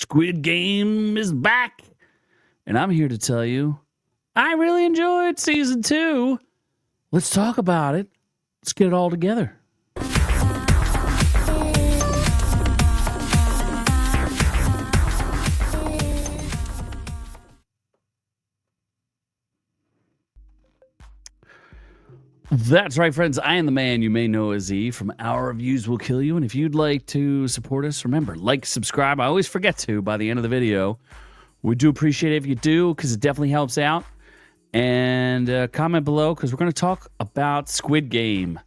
Squid Game is back. And I'm here to tell you, I really enjoyed season 2. Let's talk about it. Let's get it all together. That's right, friends. I am the man you may know as E from Our Reviews Will Kill You. And if you'd like to support us, remember, like, subscribe. I always forget to by the end of the video. We do appreciate it if you do, because it definitely helps out. And comment below, because we're going to talk about Squid Game.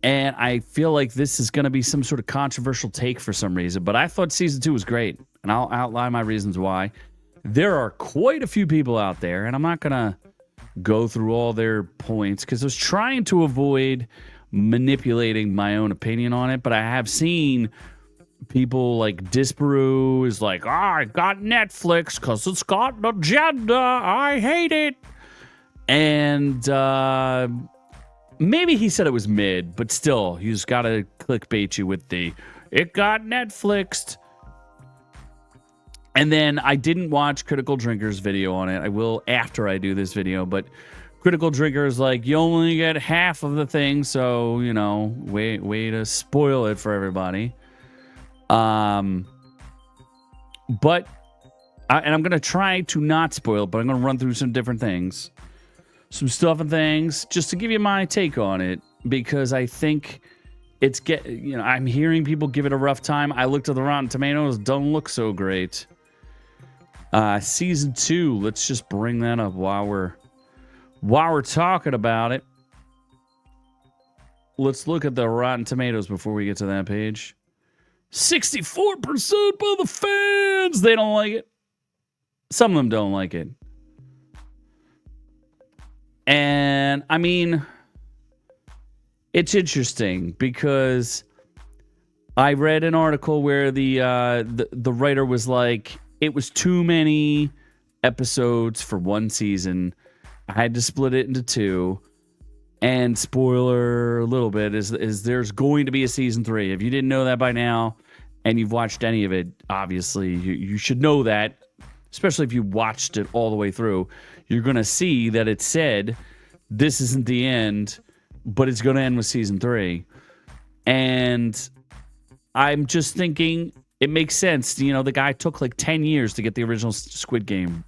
And I feel like this is going to be some sort of controversial take for some reason. But I thought season 2 was great. And I'll outline my reasons why. There are quite a few people out there, and I'm not going to go through all their points because I was trying to avoid manipulating my own opinion on it, but I have seen people like Disparu is like, I got Netflix because it's got an agenda. I hate it. And maybe he said it was mid, but still, he's got to clickbait you with the, it got Netflixed. And then I didn't watch Critical Drinker's video on it. I will after I do this video. But Critical Drinker is like, you only get half of the thing. So, you know, way to spoil it for everybody. And I'm going to try to not spoil it, but I'm going to run through some different things. Some stuff and things just to give you my take on it. Because I think I'm hearing people give it a rough time. I looked at the Rotten Tomatoes. Don't look so great. Season 2, let's just bring that up while we're talking about it. Let's look at the Rotten Tomatoes before we get to that page. 64% by the fans. They don't like it. Some of them don't like it. And I mean, it's interesting because I read an article where the writer was like, it was too many episodes for one season. I had to split it into 2. And spoiler a little bit is there's going to be a season 3. If you didn't know that by now and you've watched any of it, obviously you should know that, especially if you watched it all the way through. You're going to see that it said this isn't the end, but it's going to end with season 3. And I'm just thinking it makes sense. You know, the guy took like 10 years to get the original Squid Game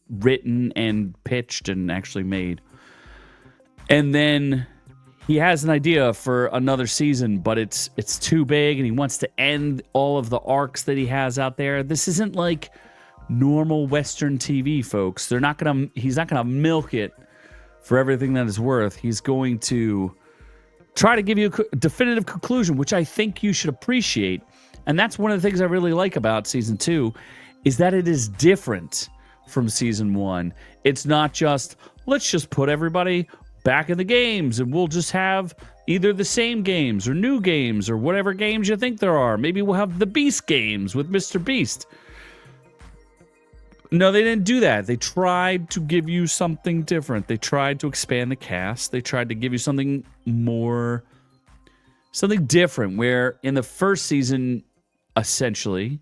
written and pitched and actually made. And then he has an idea for another season, but it's too big and he wants to end all of the arcs that he has out there. This isn't like normal Western TV, folks. He's not going to milk it for everything that it's worth. He's going to try to give you a definitive conclusion, which I think you should appreciate. And that's one of the things I really like about season 2 is that it is different from season 1. It's not just, let's just put everybody back in the games and we'll just have either the same games or new games or whatever games you think there are. Maybe we'll have the Beast games with Mr. Beast. No, they didn't do that. They tried to give you something different. They tried to expand the cast. They tried to give you something different, where in the first season, essentially,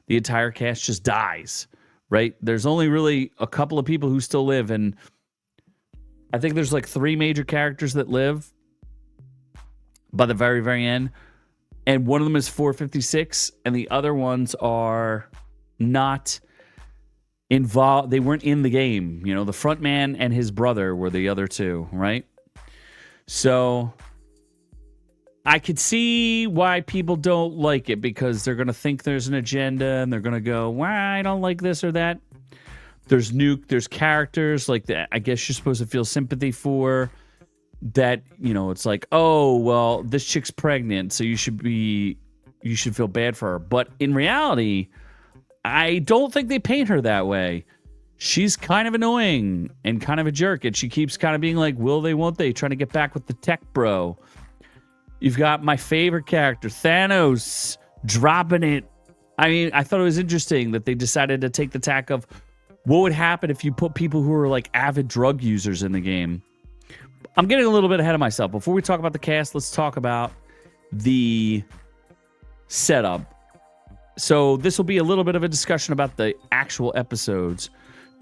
the entire cast just dies, right? There's only really a couple of people who still live, and I think there's like 3 major characters that live by the very, very end, and one of them is 456, and the other ones are not involved. They weren't in the game. You know, the front man and his brother were the other 2, right? So I could see why people don't like it, because they're going to think there's an agenda and they're going to go, well, I don't like this or that. There's characters like that I guess you're supposed to feel sympathy for, that, you know, it's like, oh, well, this chick's pregnant, so you should feel bad for her. But in reality, I don't think they paint her that way. She's kind of annoying and kind of a jerk, and she keeps kind of being like, will they, won't they, trying to get back with the tech bro. You've got my favorite character, Thanos, dropping it. I mean, I thought it was interesting that they decided to take the tack of what would happen if you put people who are like avid drug users in the game. I'm getting a little bit ahead of myself. Before we talk about the cast, let's talk about the setup. So this will be a little bit of a discussion about the actual episodes,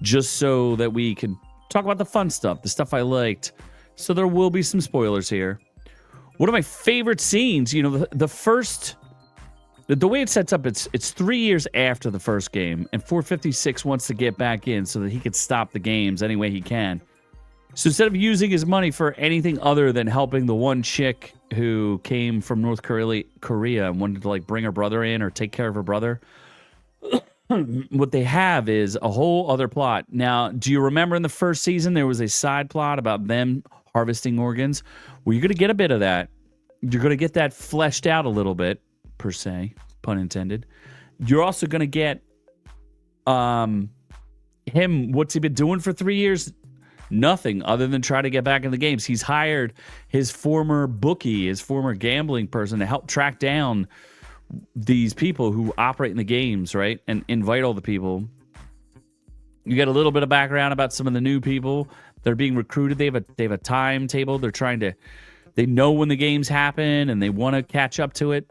just so that we can talk about the fun stuff, the stuff I liked. So there will be some spoilers here. One of my favorite scenes, you know, the first, the way it sets up, it's 3 years after the first game, and 456 wants to get back in so that he could stop the games any way he can. So instead of using his money for anything other than helping the one chick who came from North Korea and wanted to like bring her brother in or take care of her brother, what they have is a whole other plot. Now, do you remember in the first season there was a side plot about them harvesting organs? Well, you're going to get a bit of that. You're going to get that fleshed out a little bit, per se, pun intended. You're also going to get him, what's he been doing for 3 years? Nothing other than try to get back in the games. He's hired his former bookie, his former gambling person to help track down these people who operate in the games, right? And invite all the people. You get a little bit of background about some of the new people that are being recruited. They have a timetable. They know when the games happen and they want to catch up to it.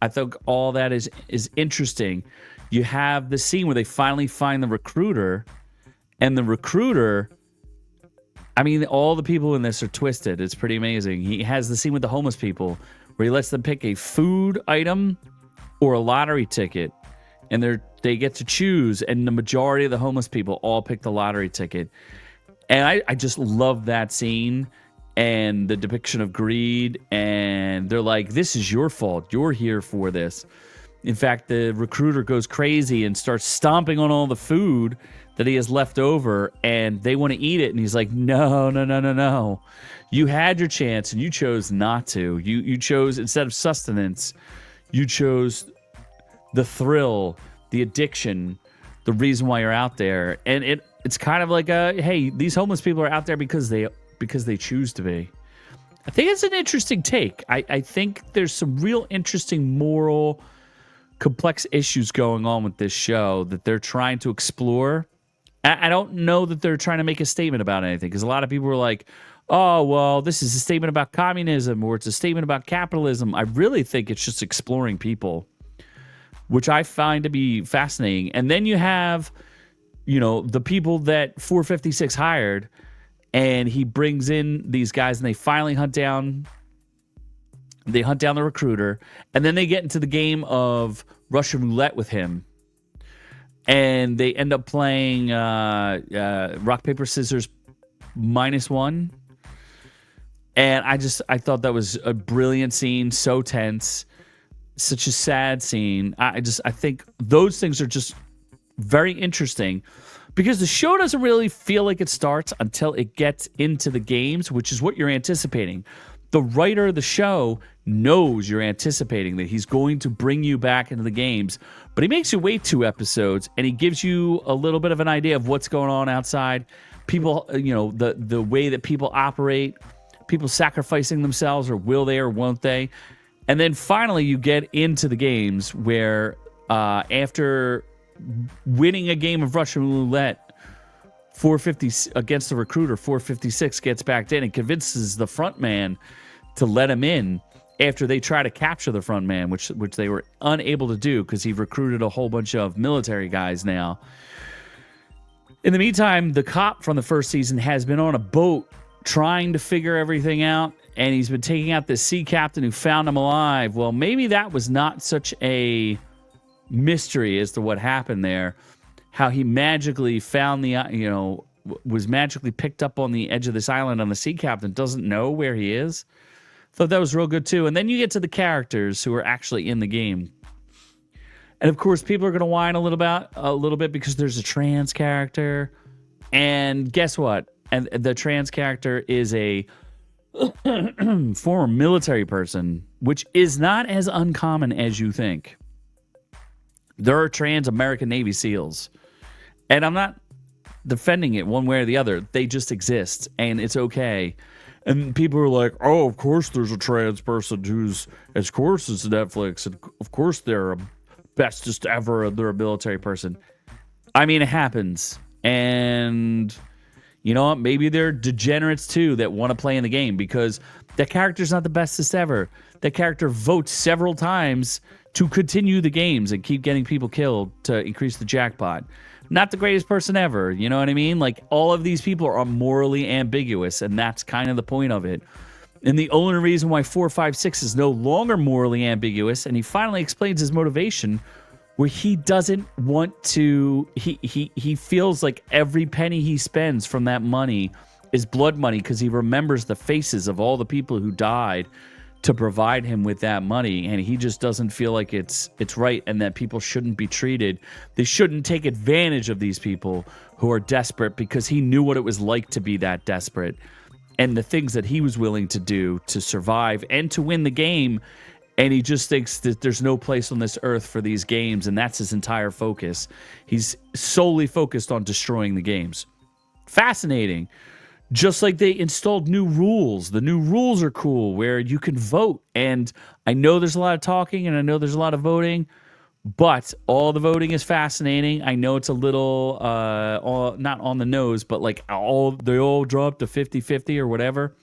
I think all that is interesting. You have the scene where they finally find the recruiter, and the recruiter, I mean, all the people in this are twisted. It's pretty amazing. He has the scene with the homeless people where he lets them pick a food item or a lottery ticket, and they get to choose, and the majority of the homeless people all pick the lottery ticket. And I just love that scene and the depiction of greed, and they're like, this is your fault. You're here for this. In fact, the recruiter goes crazy and starts stomping on all the food that he has left over, and they want to eat it, and he's like, no. You had your chance, and you chose not to. You chose, instead of sustenance, you chose the thrill, the addiction, the reason why you're out there. And it's kind of like hey, these homeless people are out there because they choose to be. I think it's an interesting take. I think there's some real interesting moral, complex issues going on with this show that they're trying to explore. I don't know that they're trying to make a statement about anything, because a lot of people were like, oh, well, this is a statement about communism, or it's a statement about capitalism. I really think it's just exploring people, which I find to be fascinating. And then you have, you know, the people that 456 hired, and he brings in these guys, and they finally hunt down the recruiter, and then they get into the game of Russian roulette with him. And they end up playing rock, paper, scissors -1. And I thought that was a brilliant scene, so tense, such a sad scene. I think those things are just very interesting, because the show doesn't really feel like it starts until it gets into the games, which is what you're anticipating. The writer of the show knows you're anticipating that he's going to bring you back into the games, but he makes you wait 2 episodes, and he gives you a little bit of an idea of what's going on outside. People, you know, the way that people operate, people sacrificing themselves, or will they or won't they? And then finally you get into the games where after winning a game of Russian roulette, 450 against the recruiter, 456 gets back in and convinces the front man to let him in after they try to capture the front man, which they were unable to do because he recruited a whole bunch of military guys now. In the meantime, the cop from the first season has been on a boat trying to figure everything out, and he's been taking out this sea captain who found him alive. Well, maybe that was not such a mystery as to what happened there. How he magically found was magically picked up on the edge of this island, and the sea captain doesn't know where he is. Thought that was real good too. And then you get to the characters who are actually in the game. And of course, people are going to whine a little bit because there's a trans character. And guess what? And the trans character is a former military person, which is not as uncommon as you think. There are trans American Navy SEALs. And I'm not defending it one way or the other. They just exist, and it's okay. And people are like, oh, of course there's a trans person who's, of course it's Netflix, and of course they're a bestest ever, and they're a military person. I mean, it happens. And you know what? Maybe they're degenerates too that want to play in the game, because that character's not the bestest ever. That character votes several times to continue the games and keep getting people killed to increase the jackpot. Not the greatest person ever, you know what I mean? Like, all of these people are morally ambiguous, and that's kind of the point of it. And the only reason why 456 is no longer morally ambiguous, and he finally explains his motivation, where he doesn't want to, he feels like every penny he spends from that money is blood money, because he remembers the faces of all the people who died to provide him with that money, and he just doesn't feel like it's right, and that people shouldn't be treated. They shouldn't take advantage of these people who are desperate, because he knew what it was like to be that desperate, and the things that he was willing to do to survive and to win the game. And he just thinks that there's no place on this earth for these games, and that's his entire focus. He's solely focused on destroying the games. Fascinating. Just like they installed new rules. The new rules are cool, where you can vote. And I know there's a lot of talking, and I know there's a lot of voting, but all the voting is fascinating. I know it's a little, not on the nose, but like they all dropped to 50-50 or whatever.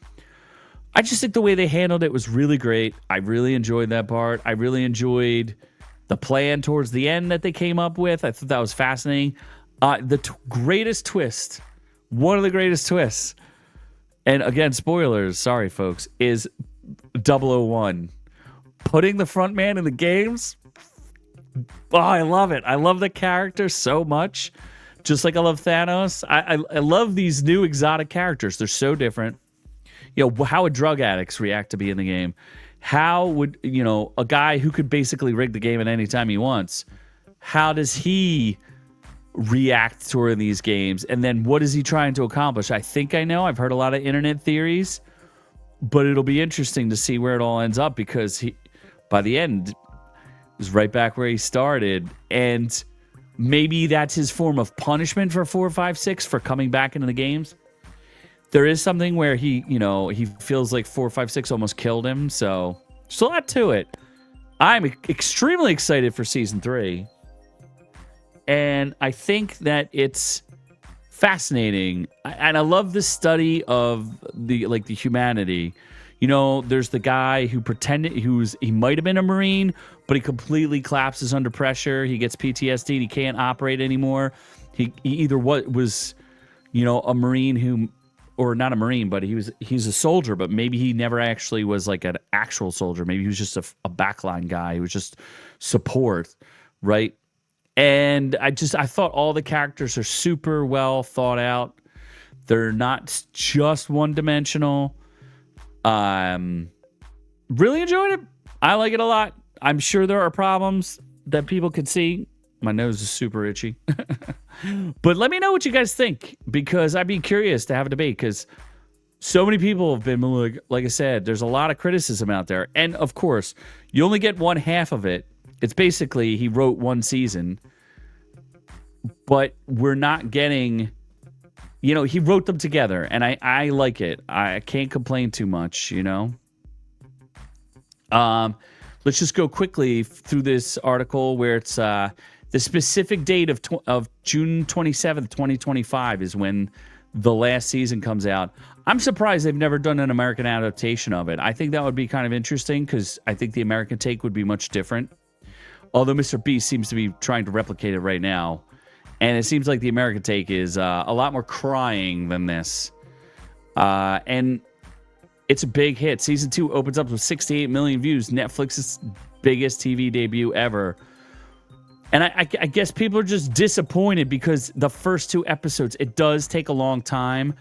I just think the way they handled it was really great. I really enjoyed that part. I really enjoyed the plan towards the end that they came up with. I thought that was fascinating. The greatest twist, one of the greatest twists, and again, spoilers, sorry folks, is 001. Putting the front man in the games. Oh, I love it. I love the character so much. Just like I love Thanos. I love these new exotic characters. They're so different. You know, how would drug addicts react to be in the game? How would, a guy who could basically rig the game at any time he wants, how does he react toward these games? And then what is he trying to accomplish? I think I know. I've heard a lot of internet theories, but it'll be interesting to see where it all ends up, because he, by the end, is right back where he started. And maybe that's his form of punishment for 456 for coming back into the games. There is something where he feels like 456 almost killed him, so there's a lot to it. I'm extremely excited for season 3, and I think that it's fascinating. And I love the study of the humanity. There's the guy who pretended he might have been a Marine, but he completely collapses under pressure. He gets PTSD and he can't operate anymore. He either was a Marine who. Or not a Marine, but he's a soldier, but maybe he never actually was like an actual soldier. Maybe he was just a backline guy. He was just support, right? And I thought all the characters are super well thought out. They're not just one-dimensional. Really enjoyed it. I like it a lot. I'm sure there are problems that people could see. My nose is super itchy. But let me know what you guys think, because I'd be curious to have a debate, because so many people have been like I said, there's a lot of criticism out there. And of course, you only get one half of it. It's basically he wrote one season, but we're not getting, he wrote them together, and I like it. I can't complain too much, Let's just go quickly through this article where it's the specific date of June 27th, 2025 is when the last season comes out. I'm surprised they've never done an American adaptation of it. I think that would be kind of interesting, because I think the American take would be much different. Although Mr. Beast seems to be trying to replicate it right now. And it seems like the American take is a lot more crying than this. And it's a big hit. Season 2 opens up with 68 million views. Netflix's biggest TV debut ever. And I guess people are just disappointed because the first 2 episodes, it does take a long time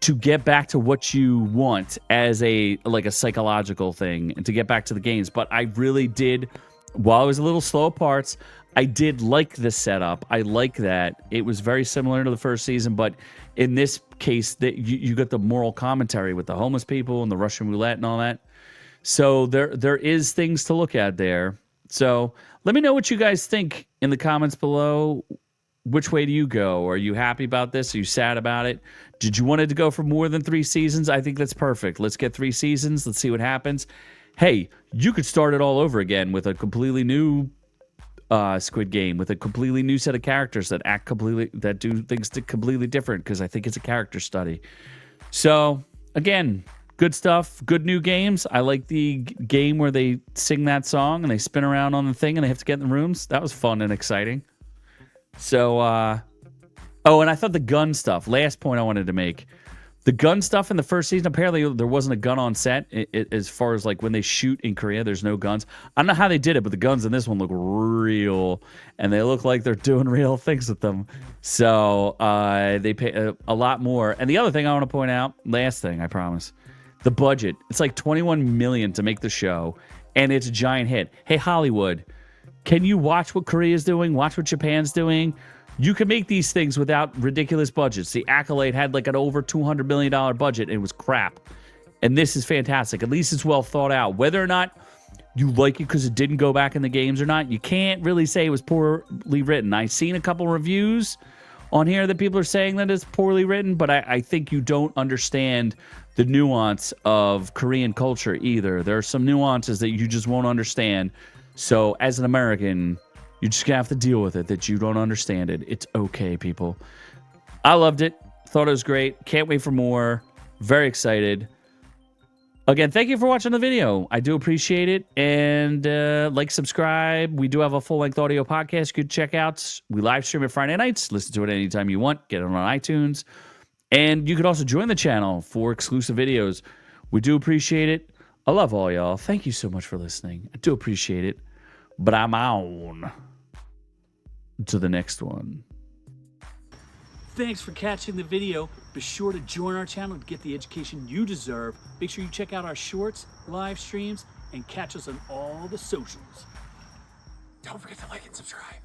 to get back to what you want as a psychological thing, and to get back to the games. But I really did, while it was a little slow at parts, I did like the setup. I like that. It was very similar to the first season, but in this case, that you got the moral commentary with the homeless people and the Russian roulette and all that. So there is things to look at there. So let me know what you guys think in the comments below. Which way do you go? Are you happy about this? Are you sad about it? Did you want it to go for more than 3 seasons? I think that's perfect. Let's get 3 seasons. Let's see what happens. Hey, you could start it all over again with a completely new Squid Game, with a completely new set of characters that do things completely different, because I think it's a character study. So, again, good stuff. Good new games. I like the game where they sing that song and they spin around on the thing and they have to get in the rooms. That was fun and exciting. So, oh, and I thought the gun stuff. Last point I wanted to make. The gun stuff in the first season, apparently there wasn't a gun on set as far as like when they shoot in Korea, there's no guns. I don't know how they did it, but the guns in this one look real and they look like they're doing real things with them. So they pay a lot more. And the other thing I want to point out, last thing, I promise, the budget. It's like $21 million to make the show and it's a giant hit. Hey, Hollywood, can you watch what Korea's doing? Watch what Japan's doing? You can make these things without ridiculous budgets. The Accolade had like an over $200 million budget and it was crap. And this is fantastic. At least it's well thought out. Whether or not you like it because it didn't go back in the games or not, you can't really say it was poorly written. I've seen a couple reviews on here that people are saying that it's poorly written, but I think you don't understand the nuance of Korean culture either. There are some nuances that you just won't understand. So as an American, you're just going to have to deal with it, that you don't understand it. It's okay, people. I loved it. Thought it was great. Can't wait for more. Very excited. Again, thank you for watching the video. I do appreciate it. And like, subscribe. We do have a full-length audio podcast you could check out. We live stream it Friday nights. Listen to it anytime you want. Get it on iTunes. And you could also join the channel for exclusive videos. We do appreciate it. I love all y'all. Thank you so much for listening. I do appreciate it. But I'm on to the next one. Thanks for catching the video. Be sure to join our channel to get the education you deserve. Make sure you check out our shorts, live streams, and catch us on all the socials. Don't forget to like and subscribe.